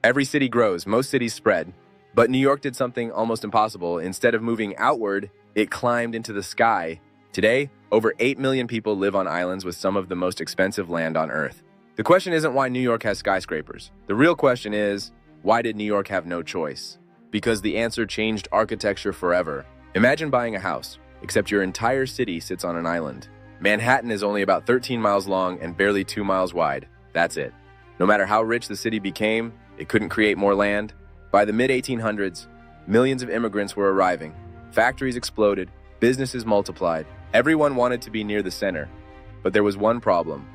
Every city grows, most cities spread. But New York did something almost impossible. Instead of moving outward, it climbed into the sky. Today, over 8 million people live on islands with some of the most expensive land on Earth. The question isn't why New York has skyscrapers. The real question is, why did New York have no choice? Because the answer changed architecture forever. Imagine buying a house, except your entire city sits on an island. Manhattan is only about 13 miles long and barely 2 miles wide. That's it. No matter how rich the city became, it couldn't create more land. By the mid-1800s, millions of immigrants were arriving. Factories exploded, businesses multiplied. Everyone wanted to be near the center. But there was one problem.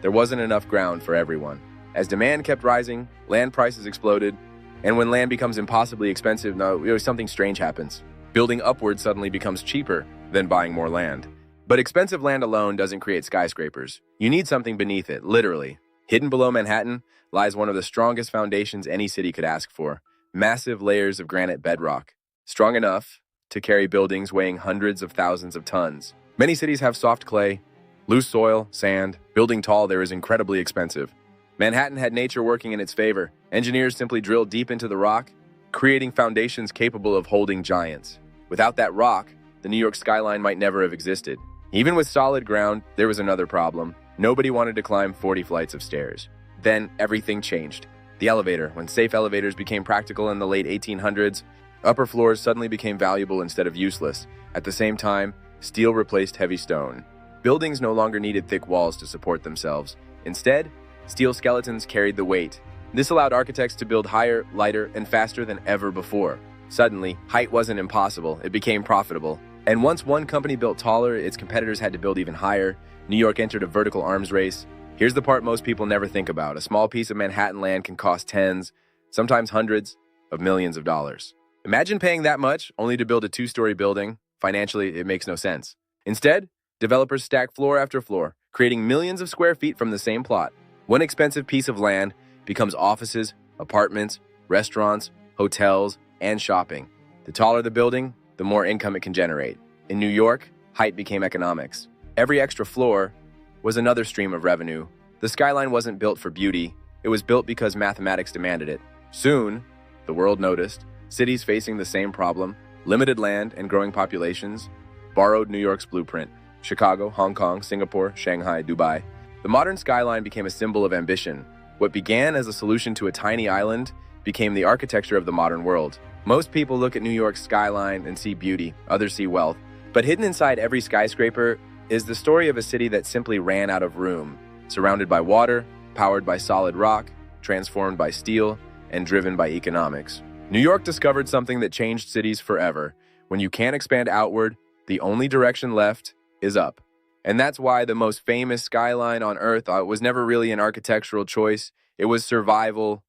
There wasn't enough ground for everyone. As demand kept rising, land prices exploded. And when land becomes impossibly expensive, something strange happens. Building upward suddenly becomes cheaper than buying more land. But expensive land alone doesn't create skyscrapers. You need something beneath it, literally. Hidden below Manhattan lies one of the strongest foundations any city could ask for. Massive layers of granite bedrock, strong enough to carry buildings weighing hundreds of thousands of tons. Many cities have soft clay, loose soil, sand. Building tall there is incredibly expensive. Manhattan had nature working in its favor. Engineers simply drilled deep into the rock, creating foundations capable of holding giants. Without that rock, the New York skyline might never have existed. Even with solid ground, there was another problem. Nobody wanted to climb 40 flights of stairs. Then everything changed. The elevator. When safe elevators became practical in the late 1800s, upper floors suddenly became valuable instead of useless. At the same time, steel replaced heavy stone. Buildings no longer needed thick walls to support themselves. Instead, steel skeletons carried the weight. This allowed architects to build higher, lighter, and faster than ever before. Suddenly, height wasn't impossible, it became profitable. And once one company built taller, its competitors had to build even higher. New York entered a vertical arms race. Here's the part most people never think about. A small piece of Manhattan land can cost tens, sometimes hundreds of millions of dollars. Imagine paying that much only to build a 2-story building. Financially, it makes no sense. Instead, developers stack floor after floor, creating millions of square feet from the same plot. One expensive piece of land becomes offices, apartments, restaurants, hotels, and shopping. The taller the building, the more income it can generate. In New York, height became economics. Every extra floor was another stream of revenue. The skyline wasn't built for beauty, it was built because mathematics demanded it. Soon, the world noticed, cities facing the same problem, limited land and growing populations, borrowed New York's blueprint. Chicago, Hong Kong, Singapore, Shanghai, Dubai. The modern skyline became a symbol of ambition. What began as a solution to a tiny island became the architecture of the modern world. Most people look at New York's skyline and see beauty, others see wealth. But hidden inside every skyscraper is the story of a city that simply ran out of room, surrounded by water, powered by solid rock, transformed by steel, and driven by economics. New York discovered something that changed cities forever. When you can't expand outward, the only direction left is up. And that's why the most famous skyline on Earth was never really an architectural choice. It was survival